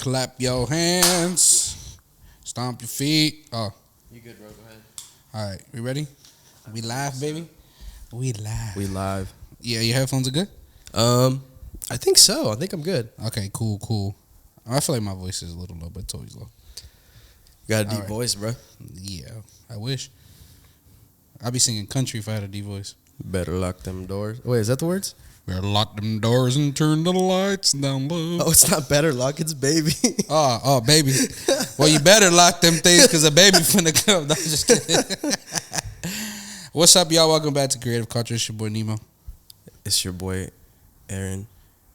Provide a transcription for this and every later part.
Clap your hands. Stomp your feet. Oh. You good, bro? Go ahead. All right. We ready? We live, baby? We live. We live. Yeah, your headphones are good? I think so. I think I'm good. Okay, cool. I feel like my voice is a little low, but it's always low. You got a deep All right. voice, bro. Yeah, I wish. I'd be singing country if I had a deep voice. Better lock them doors. Wait, is that the words? Better lock them doors and turn the lights down low. Oh, it's not better lock, it's baby. Oh, baby. Well, you better lock them things because a baby finna come. No, I'm just kidding. What's up, y'all? Welcome back to Creative Culture. It's your boy, Nemo. It's your boy, Aaron.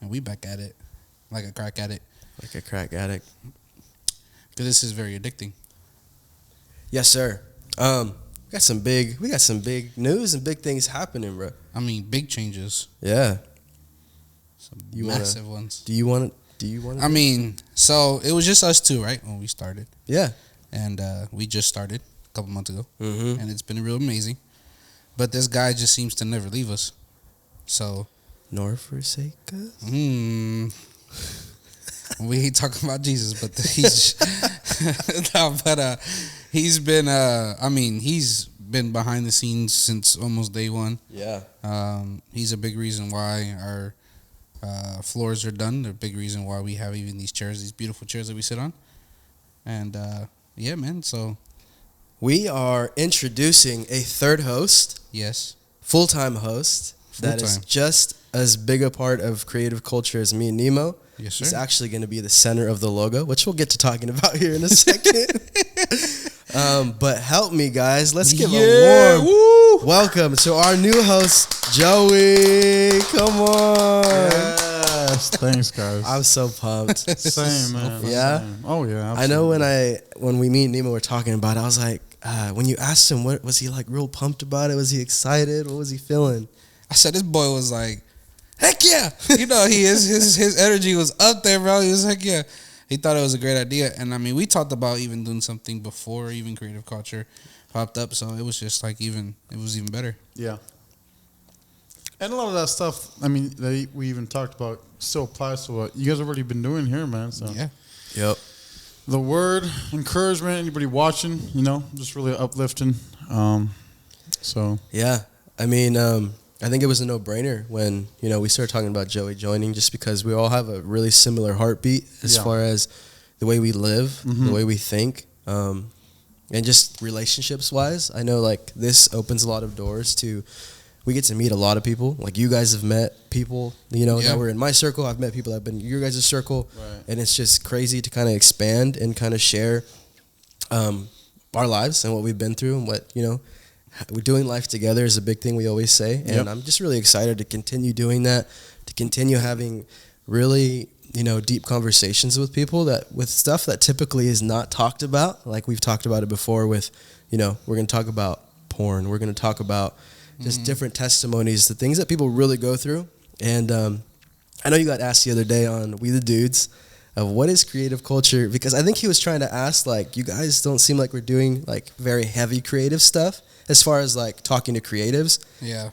And we back at it. Like a crack at it. Like a crack addict. Because this is very addicting. Yes, sir. We got some big news and big things happening, bro. I mean, big changes. Yeah. Some massive ones. Do you want to? I mean, so it was just us two, right, when we started. Yeah. And we just started a couple months ago. Mm-hmm. And it's been real amazing. But this guy just seems to never leave us. So. Nor forsake us. We ain't talking about Jesus, but he's he's been he's been behind the scenes since almost day one. Yeah. He's a big reason why our floors are done. They're a big reason why we have even these chairs, these beautiful chairs that we sit on. And yeah, man. So we are introducing a third host. Yes. Full-time host. That is just as big a part of creative culture as me and Nemo. Yes, sir. He's actually going to be the center of the logo, which we'll get to talking about here in a second. But help me, guys. Let's give a warm welcome to our new host, Joey. Come on. Yes, thanks, guys. I'm so pumped. Same, man. Yeah? Same. Oh, yeah, absolutely. I know when we me and Nemo were talking about it, I was like, when you asked him, what was he like real pumped about it? Was he excited? What was he feeling? I said, this boy was like, heck yeah. You know, his energy was up there, bro. He was heck yeah. He thought it was a great idea. And I mean, we talked about even doing something before even creative culture popped up. So it was just like it was even better. Yeah. And a lot of that stuff, I mean, that we even talked about still applies to what you guys have already been doing here, man. So Yeah. Yep. The word, encouragement, anybody watching, you know, just really uplifting. So. Yeah. I mean, I think it was a no-brainer when, you know, we started talking about Joey joining just because we all have a really similar heartbeat as far as the way we live, the way we think, and just relationships-wise. I know, like, this opens a lot of doors to – we get to meet a lot of people. Like, you guys have met people, you know, that were in my circle. I've met people that have been in your guys' circle. Right. And it's just crazy to kind of expand and kind of share our lives and what we've been through and what, you know, we're doing life together is a big thing we always say. And I'm just really excited to continue doing that, to continue having really, you know, deep conversations with people with stuff that typically is not talked about. Like we've talked about it before with, you know, we're going to talk about porn. We're going to talk about just different testimonies, the things that people really go through. And I know you got asked the other day on We the Dudes of what is creative culture, because I think he was trying to ask, like, you guys don't seem like we're doing like very heavy creative stuff. As far as like talking to creatives,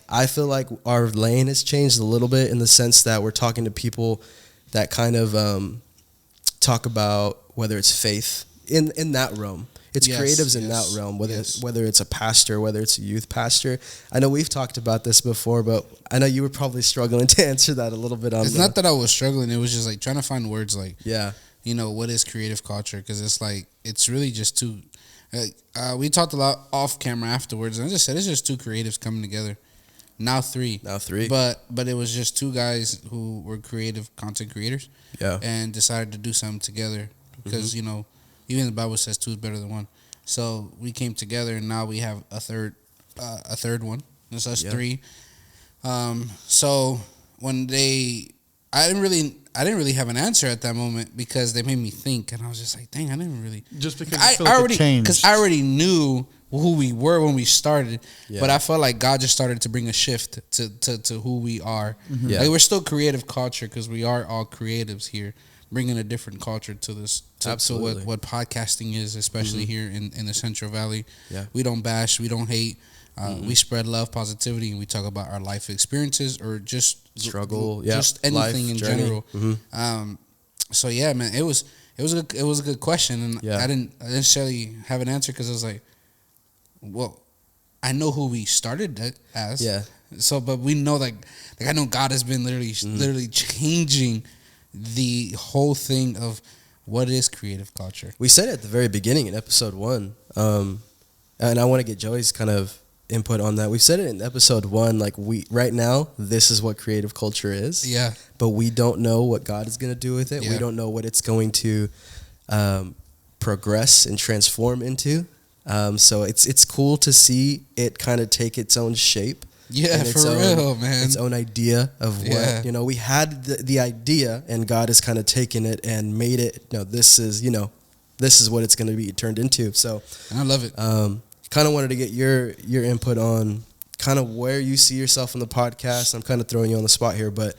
I feel like our lane has changed a little bit in the sense that we're talking to people that kind of talk about whether it's faith in that realm. It's creatives in that realm, whether it's a pastor, whether it's a youth pastor. I know we've talked about this before, but I know you were probably struggling to answer that a little bit. It's not that I was struggling. It was just like trying to find words like, you know, what is creative culture? Because it's like, it's really just two. We talked a lot off camera afterwards, and I just said it's just two creatives coming together. Now three. But it was just two guys who were creative content creators. Yeah. And decided to do something together because, you know, even the Bible says two is better than one. So we came together, and now we have a third one. It's us three. So when I didn't really have an answer at that moment because they made me think, and I was just like, dang, I didn't really. Just because I already knew who we were when we started, but I felt like God just started to bring a shift to who we are. Like we're still creative culture because we are all creatives here, bringing a different culture to this. To what podcasting is, especially here in the Central Valley. Yeah. We don't bash, we don't hate. We spread love, positivity, and we talk about our life experiences or just struggle, just anything in journey. general. So yeah, man, it was it was a good question, and I didn't necessarily have an answer because I was like, well, I know who we started as. Yeah. So, but we know like I know God has been literally changing the whole thing of what is creative culture. We said it at the very beginning in episode 1, and I want to get Joey's kind of input on that. We said it in episode 1, like right now, this is what creative culture is. Yeah. But we don't know what God is going to do with it. Yeah. We don't know what it's going to progress and transform into. So it's cool to see it kind of take its own shape. Yeah, for real, man. Its own idea of what, we had the idea, and God has kind of taken it and made it, this is what it's going to be turned into. So, and I love it. Kind of wanted to get your input on kind of where you see yourself in the podcast. I'm kind of throwing you on the spot here, but,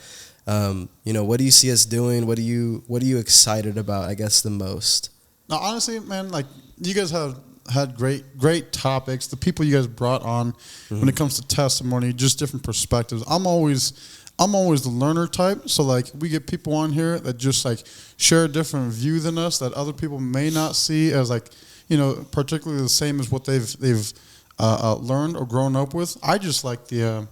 what do you see us doing? What are you excited about, I guess, the most? No, honestly, man, like you guys have had great topics. The people you guys brought on when it comes to testimony, just different perspectives. I'm always the learner type. So like we get people on here that just like share a different view than us that other people may not see as like, particularly the same as what they've learned or grown up with. I just like the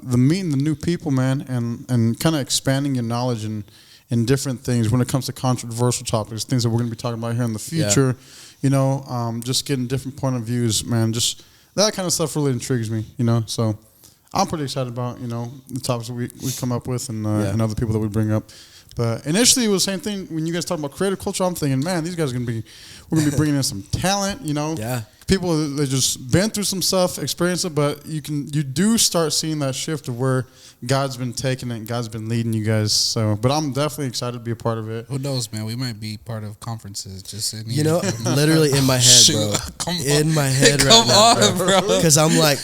meeting the new people, man, and kind of expanding your knowledge in different things when it comes to controversial topics, things that we're going to be talking about here in the future. Yeah. Just getting different point of views, man. Just that kind of stuff really intrigues me, So I'm pretty excited about, the topics that we come up with and other people that we bring up. But initially, it was the same thing when you guys talk about creative culture. I'm thinking, man, these guys we're gonna be bringing in some talent, Yeah. People that just been through some stuff, experienced it, but you do start seeing that shift of where God's been taking it and God's been leading you guys. So, but I'm definitely excited to be a part of it. Who knows, man? We might be part of conferences. Just in literally in my head, bro. In my head right now, bro. Because I'm like,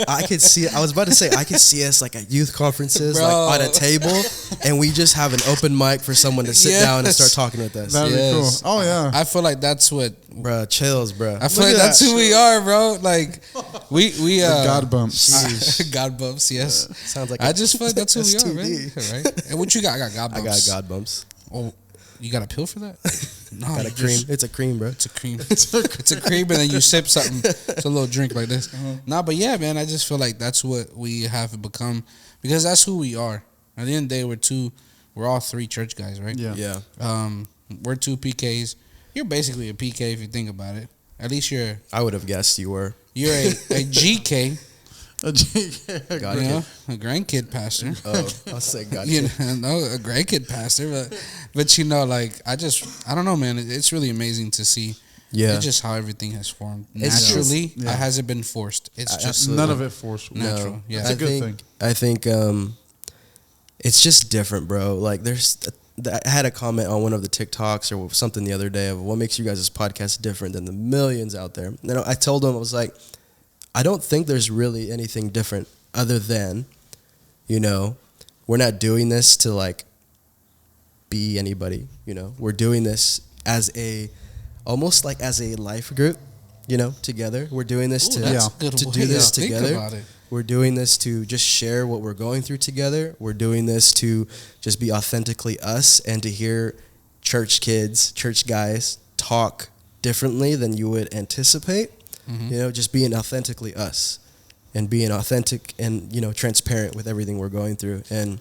I could see. I was about to say I could see us like at youth conferences, like on a table, and we just have an open mic for someone to sit down and start talking with us. That'd be cool. Oh yeah. I feel like that's what, bro. Chills, bro. I feel like that's who we are, bro. Like we God bumps. God bumps. Yes. Sounds like I just feel like that's who we are, man. Right? And what you got? I got God bumps. I got God bumps. Oh, you got a pill for that? No, got a cream. It's a cream, bro. It's a cream. It's a cream, and then you sip something. It's a little drink like this. Nah, but yeah, man. I just feel like that's what we have become because that's who we are. At the end of the day, we're all 3 church guys, right? Yeah. We're 2 PKs. You're basically a PK if you think about it. At least I would have guessed you were. You're a GK. A GK. A grandkid pastor. Oh, I'll say gotcha. A grandkid pastor. But like, I don't know, man. It's really amazing to see. Yeah. It's just how everything has formed. Naturally, it hasn't been forced. It's just none of it forced. Natural. No. Yeah. It's a good thing. I think it's just different, bro. Like I had a comment on one of the TikToks or something the other day of what makes you guys' podcast different than the millions out there. And I told them, I was like, I don't think there's really anything different other than, we're not doing this to like be anybody, We're doing this as almost like as a life group, together. We're doing this to do this together. We're doing this to just share what we're going through together. We're doing this to just be authentically us and to hear church kids, church guys talk differently than you would anticipate. Mm-hmm. Just being authentically us and being authentic and, transparent with everything we're going through. And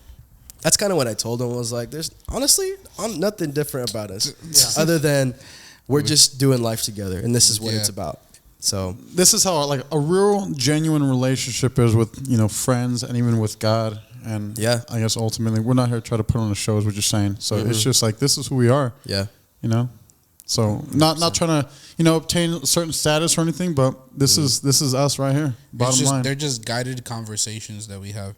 that's kind of what I told them. I was like, there's honestly nothing different about us other than we're just doing life together. And this is what it's about. So this is how like a real genuine relationship is with, friends and even with God. And I guess ultimately we're not here to try to put on a show, is what you're saying. So it's just like, this is who we are. Yeah. So not trying to, obtain a certain status or anything, but this is us right here. Bottom line. They're just guided conversations that we have.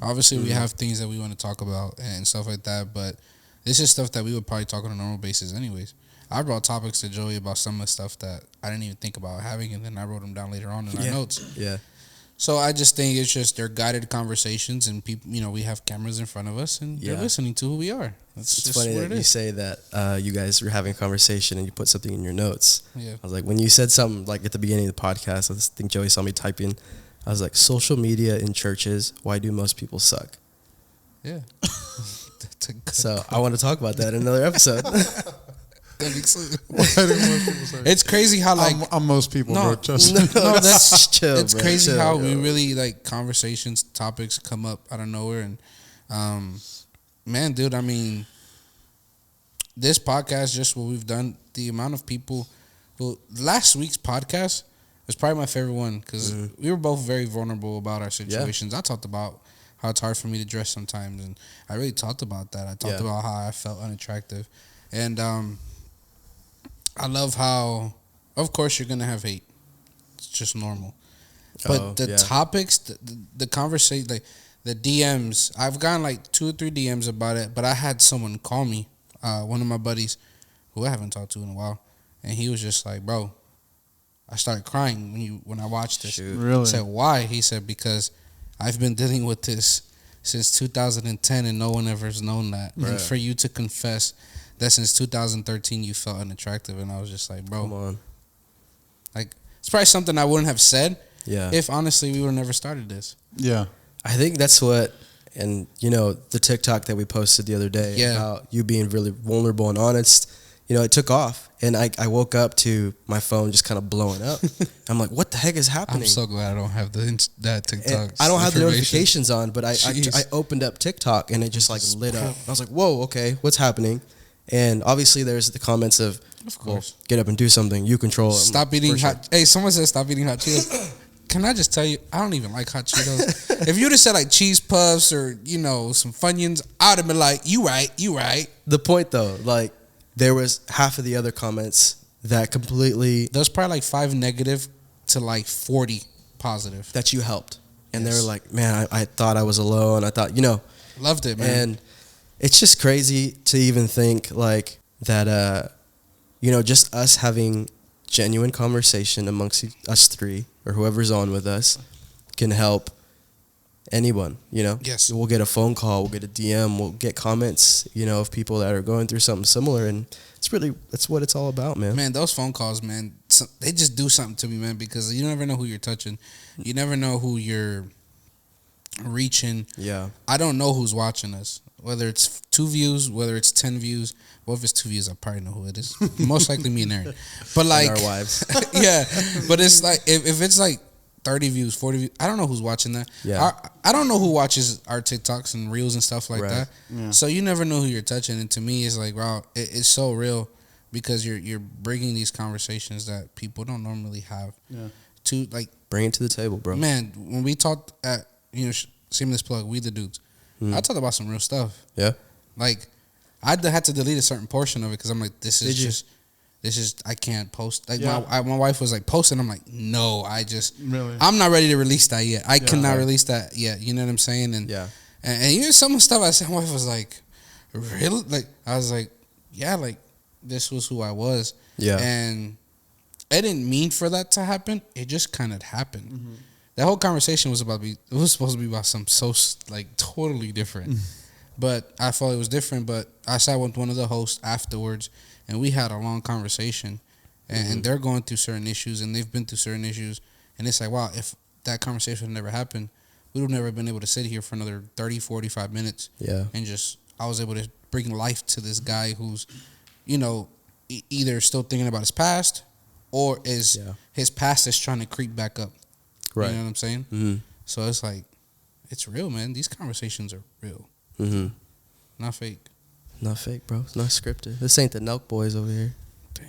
Obviously we have things that we want to talk about and stuff like that, but this is stuff that we would probably talk on a normal basis anyways. I brought topics to Joey about some of the stuff that I didn't even think about having, and then I wrote them down later on in our notes. Yeah. So I just think it's just they're guided conversations, and people, we have cameras in front of us, and they're listening to who we are. It's just funny that you say that you guys were having a conversation and you put something in your notes. Yeah. I was like, when you said something like at the beginning of the podcast, I think Joey saw me typing. I was like, social media in churches, why do most people suck? Yeah. So I want to talk about that in another episode. It's crazy how like I'm most people, bro. Trust me. me. No, that's chill. It's bro, crazy chill, how bro. we really like conversations, topics come up out of nowhere, and man, dude, I mean, this podcast, just what we've done, the amount of people who last week's podcast was probably my favorite one because we were both very vulnerable about our situations. I talked about how it's hard for me to dress sometimes, and I really talked about that. I talked about how I felt unattractive, and I love how, of course, you're gonna have hate. It's just normal. But the topics, the conversation, like the DMs, I've gotten like 2 or 3 DMs about it. But I had someone call me, one of my buddies, who I haven't talked to in a while, and he was just like, "Bro, I started crying when I watched this." Really? I said, "Why?" He said, "Because I've been dealing with this since 2010, and no one ever has known that. Right. And for you to confess that since 2013 you felt unattractive," and I was just like, "Bro, come on." Like, it's probably something I wouldn't have said. Yeah. If honestly we would have never started this. Yeah. I think that's what, and the TikTok that we posted the other day about you being really vulnerable and honest, it took off. And I woke up to my phone just kind of blowing up. I'm like, what the heck is happening? I'm so glad I don't have that TikTok. And I don't have the notifications on, but I opened up TikTok and it just like lit up. I was like, whoa, okay, what's happening? And obviously there's the comments of course, well, get up and do something. You control it. Stop eating hot. Hey, someone said stop eating hot Cheetos. Can I just tell you, I don't even like hot Cheetos. If you'd have said like cheese puffs or, some Funyuns, I would have been like, you right. The point though, like there was half of the other comments that completely. There's probably like 5 negative to like 40 positive. That you helped. And they were like, man, I thought I was alone. I thought, Loved it, man. And it's just crazy to even think like that, just us having genuine conversation amongst us 3 or whoever's on with us can help anyone, Yes. We'll get a phone call, we'll get a DM, we'll get comments, of people that are going through something similar, and that's what it's all about, man. Man, those phone calls, man, they just do something to me, man, because you never know who you're touching. You never know who you're reaching. Yeah. I don't know who's watching us, whether it's 2 views, whether it's 10 views. Well, if it's 2 views, I probably know who it is. Most likely me and Aaron. But like, and our wives. Yeah. But it's like, if it's like 30 views, 40 views, I don't know who's watching that. Yeah. I don't know who watches our TikToks and reels and stuff like that. Yeah. So you never know who you're touching. And to me, it's like, wow, it's so real because you're bringing these conversations that people don't normally have. Yeah. To like, bring it to the table, bro. Man, when we talked at, Shameless Plug, We the Dudes, I talked about some real stuff. Yeah. Like, I had to delete a certain portion of it because I'm like, this is I can't post. Like, my wife was like, post it. I'm like, no, I'm not ready to release that yet. I cannot release that yet. You know what I'm saying? And and even some stuff I said, my wife was like, really? Like, I was like, yeah, like, this was who I was. Yeah. And I didn't mean for that to happen. It just kind of happened. Mm-hmm. That whole conversation was supposed to be about something so like totally different. But I thought it was different. But I sat with one of the hosts afterwards, and we had a long conversation. And they're going through certain issues, and they've been through certain issues. And it's like, wow, if that conversation had never happened, we would have never been able to sit here for another 30, 45 minutes. Yeah. And I was able to bring life to this guy who's, either still thinking about his past or his past is trying to creep back up. Right. You know what I'm saying? Mm-hmm. So it's like, it's real, man. These conversations are real. Mm-hmm. Not fake. Not fake, bro. It's not scripted. This ain't the Nelk Boys over here. Dang.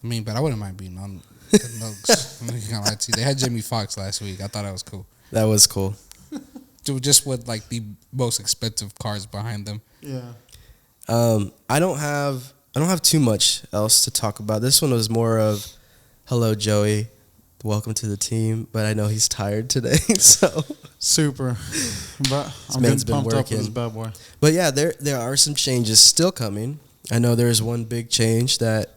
I mean, but I wouldn't mind being on the Nelks. I'm not gonna lie to you. They had Jamie Foxx last week. I thought that was cool. That was cool. Just with like the most expensive cars behind them. Yeah. I don't have too much else to talk about. This one was more of, hello, Joey. Welcome to the team, but I know he's tired today, so super. But I'm man's getting been pumped up working. with this bad boy. But yeah, there are some changes still coming. I know there's one big change that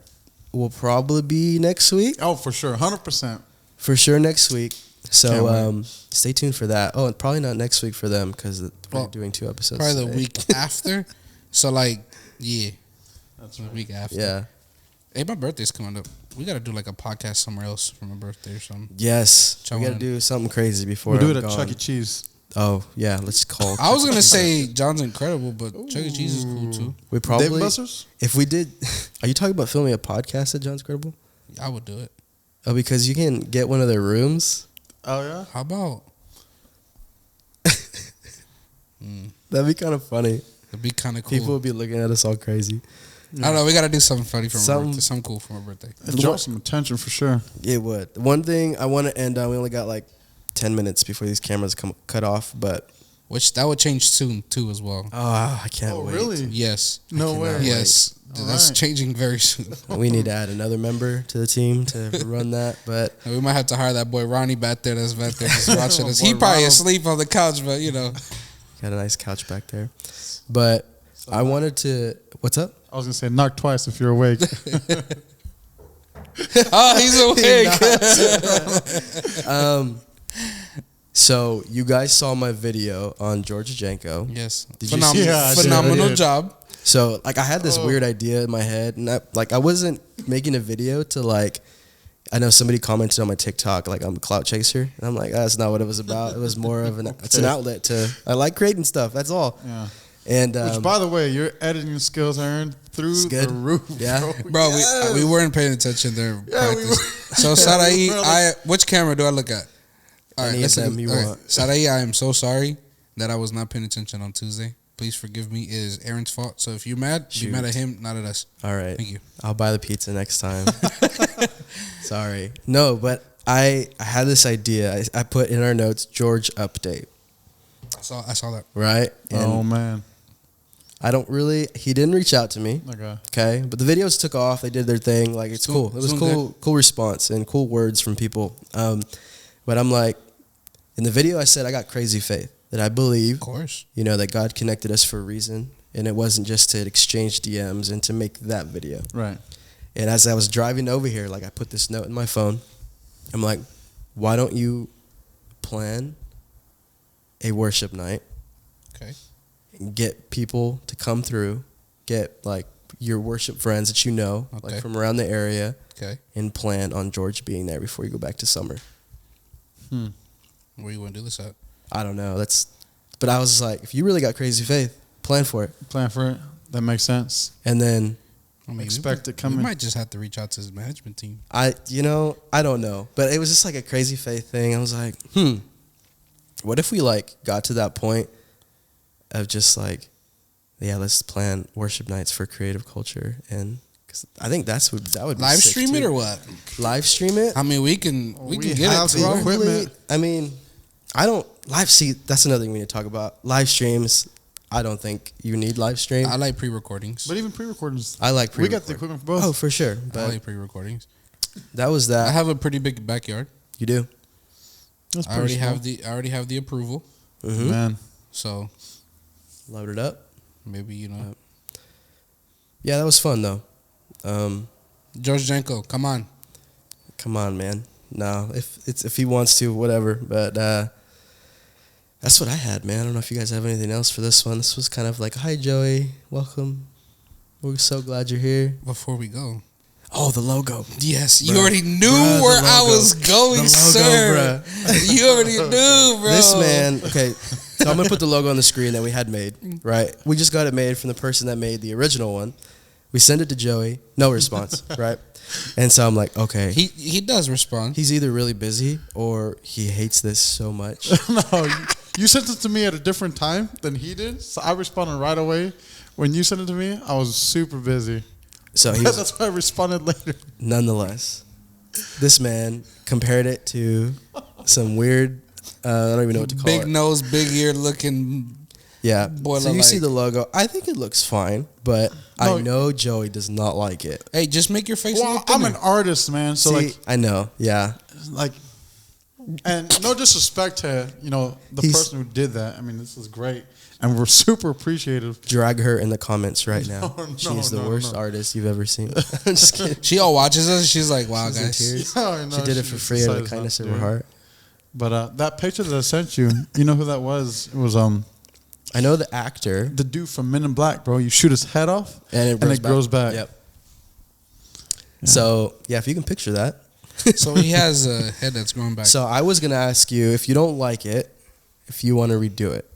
will probably be next week. Oh, for sure, 100%. For sure, next week. So stay tuned for that. Oh, and probably not next week for them because we're doing 2 episodes. Probably today. the week after. So that's the week after. Yeah. Hey, my birthday's coming up. We gotta do like a podcast somewhere else for my birthday or something. Yes, we gotta do something crazy before We'll do I'm it at gone. Chuck E. Cheese. Oh yeah, let's call. I was gonna say John's Incredible, but Chuck E. Cheese is cool too. We probably Dave Buster's? If we did. Are you talking about filming a podcast at John's Incredible? I would do it. Oh, because you can get one of their rooms. Oh yeah. How about? That'd be kind of funny. It'd be kind of cool. People would be looking at us all crazy. I don't know. We gotta do something funny for my birthday. Something cool for my birthday. It draws some attention for sure. It would. One thing I want to end on. We only got like 10 minutes before these cameras cut off, but Which that would change soon too as well. oh, I can't wait. Really? Yes. No way. Yes. That's Alright. changing very soon. We need to add another member to the team to run that, but We might have to hire that boy Ronnie back there just watching us. Boy He probably Ronald. asleep on the couch, but you know. got a nice couch back there. But I wanted to. What's up? I was gonna say knock twice if you're awake. Oh, he's awake. So you guys saw my video on George Janko. Yes. Did you Phenomenal, see- Yeah, I did. phenomenal I did. job. So like I had this weird idea in my head, and I wasn't making a video to like. I know somebody commented on my TikTok like I'm a clout chaser, and I'm like, that's not what it was about. It was more of it's an outlet to. I like creating stuff. That's all. Yeah. And Which, by the way, your editing skills, Aaron, through It's good. the roof. Yeah. Bro, Yes. we weren't paying attention there. Yeah, we Practice. So Sarai, which camera do I look at? All right, Any of them you want. Sarai, I am so sorry that I was not paying attention on Tuesday. Please forgive me. It is Aaron's fault. So if you're mad, Shoot. be mad at him, not at us. all right, Thank you. I'll buy the pizza next time. Sorry, no, but I had this idea. I put in our notes George update, I saw that. right? And Oh man. I don't really. He didn't reach out to me. Okay. Okay, but the videos took off. They did their thing. Like it's cool. It was cool response and cool words from people. But I'm like, in the video, I said I got crazy faith that I believe, Of course. that God connected us for a reason, and it wasn't just to exchange DMs and to make that video. Right. And as I was driving over here, like I put this note in my phone. I'm like, why don't you plan a worship night? Okay. Get people to come through, get like your worship friends that you know, Okay. like from around the area, Okay. and plan on George being there before you go back to summer. Where you want to do this at? I don't know. But I was like, if you really got crazy faith, plan for it. Plan for it. That makes sense. And then I mean, Expect it coming. We might just have to reach out to his management team. I don't know, but it was just like a crazy faith thing. I was like, what if we like got to that point of just like, yeah, let's plan worship nights for creative culture, and cause I think that would be Live sick stream too. it or what? Live stream it. I mean, we can get have it. the Bro. equipment. I mean, I don't live. See, that's another thing we need to talk about. Live streams. I don't think you need live stream. I like pre-recordings. But even pre-recordings, I like we got the equipment for both. Oh, for sure. I But like pre-recordings. that was I that. have a pretty big backyard. You do. That's I already pretty have the approval. small. Mm-hmm. Man. So Load it up. maybe Yeah, that was fun though. George Janko, come on. Come on, man. No, if he wants to, whatever. But that's what I had, man. I don't know if you guys have anything else for this one. This was kind of like, hi, Joey, welcome. We're so glad you're here. Before we go. Oh, the logo. Yes, you Bruh. already knew Bruh, the where I logo. was going, The logo, sir. You already knew, bro. This man, okay, so I'm going to put the logo on the screen that we had made, right? We just got it made from the person that made the original one. We send it to Joey, no response, right? And so I'm like, okay. He does respond. He's either really busy or he hates this so much. No, you sent it to me at a different time than he did, so I responded right away. When you sent it to me, I was super busy. So he was, That's why I responded later. nonetheless, this man compared it to some weird, I don't even know what to call Big it. nose, big ear looking. Yeah. Boiler So you see like- the logo. I think it looks fine, but No. I know Joey does not like it. Hey, just make your face Well, look I'm thinner. an artist, man. So See, I know. Yeah. like, and no disrespect to the He's- person who did that. I mean, this is great, and we're super appreciative. Drag her in the comments right now. No, She's the no, worst no. artist you've ever seen. I'm just kidding. She all watches us. She's like, wow, She's in guys. tears. No, She did it she for just free out of decided the not kindness to of do her it. heart. But that picture that I sent you, you know who that was? It was I know the actor. the dude from Men in Black, bro. You shoot his head off, And it grows back. Yep. So, yeah, if you can picture that. So he has a head that's growing back. So I was going to ask you, if you don't like it, if you want to redo it.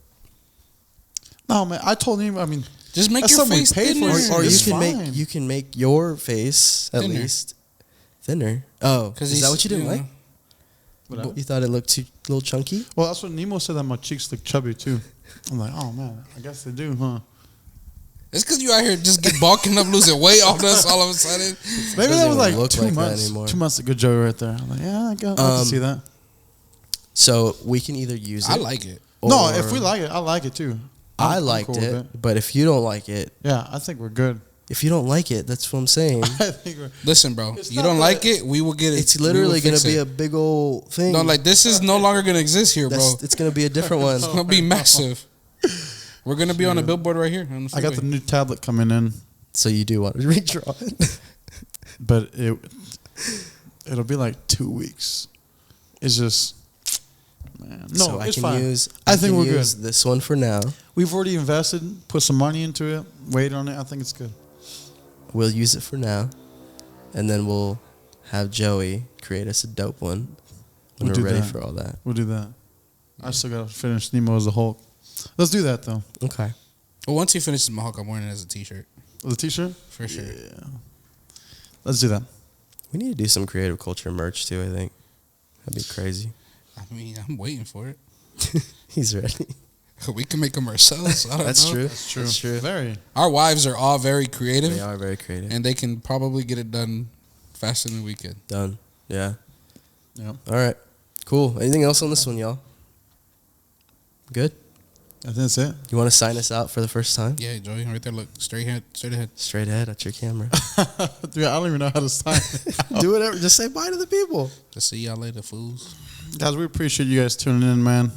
No, man. I told him. I mean, just make your face thinner. Or you can make your face at least thinner. Oh, is that what you didn't like? You thought it looked too a little chunky? Well, that's what Nemo said, that my cheeks look chubby too. I'm like, oh man, I guess they do, huh? It's because you out here just get bulking up, losing weight on us all of a sudden. Maybe that was like 2 months. 2 months ago, Joey, right there. I'm like, yeah, I can see that. So we can either use it. I like it. No, if we like it, I like it too. I liked it, but if you don't like it, yeah, I think we're good. If you don't like it, that's what I'm saying. Listen, bro, you don't like it, we will get it. It's literally going to be a big old thing. No, like this is no longer going to exist here, bro. It's going to be a different one. It's going to be massive. We're going to be on a billboard right here. I got the new tablet coming in. So you do want to redraw it. But it'll be like 2 weeks. It's just, man. No, so it's fine. I think we're good. This one for now. We've already invested, put some money into it, wait on it. I think it's good. We'll use it for now, and then we'll have Joey create us a dope one when we're ready for all that. We'll do that. Yeah. I still got to finish Nemo as a Hulk. Let's do that, though. Okay. Well, once he finishes my Hulk, I'm wearing it as a T-shirt. As a T-shirt? For sure. Yeah. Let's do that. We need to do some creative culture merch, too, I think. That'd be crazy. I mean, I'm waiting for it. He's ready. We can make them ourselves. I don't know. That's true. That's true. Very. Our wives are all very creative. They are very creative. And they can probably get it done faster than we could. Done. Yeah. Yep. All right. Cool. Anything else on this one, y'all? Good? I think that's it. You want to sign us out for the first time? Yeah, Joey, right there. Look, straight ahead. Straight ahead. That's your camera. Dude, I don't even know how to sign. Do whatever. Just say bye to the people. Just see y'all later, fools. Guys, we appreciate you guys tuning in, man.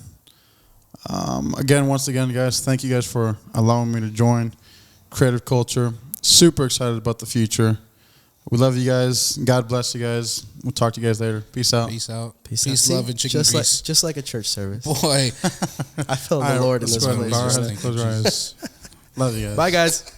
Once again, guys, thank you guys for allowing me to join Creative Culture. Super excited about the future. We love you guys. God bless you guys. We'll talk to you guys later. Peace out. Peace out. Peace, love, and chicken grease. Just like a church service. Boy. I felt the Lord in this place. Close your eyes. Love you guys. Bye, guys.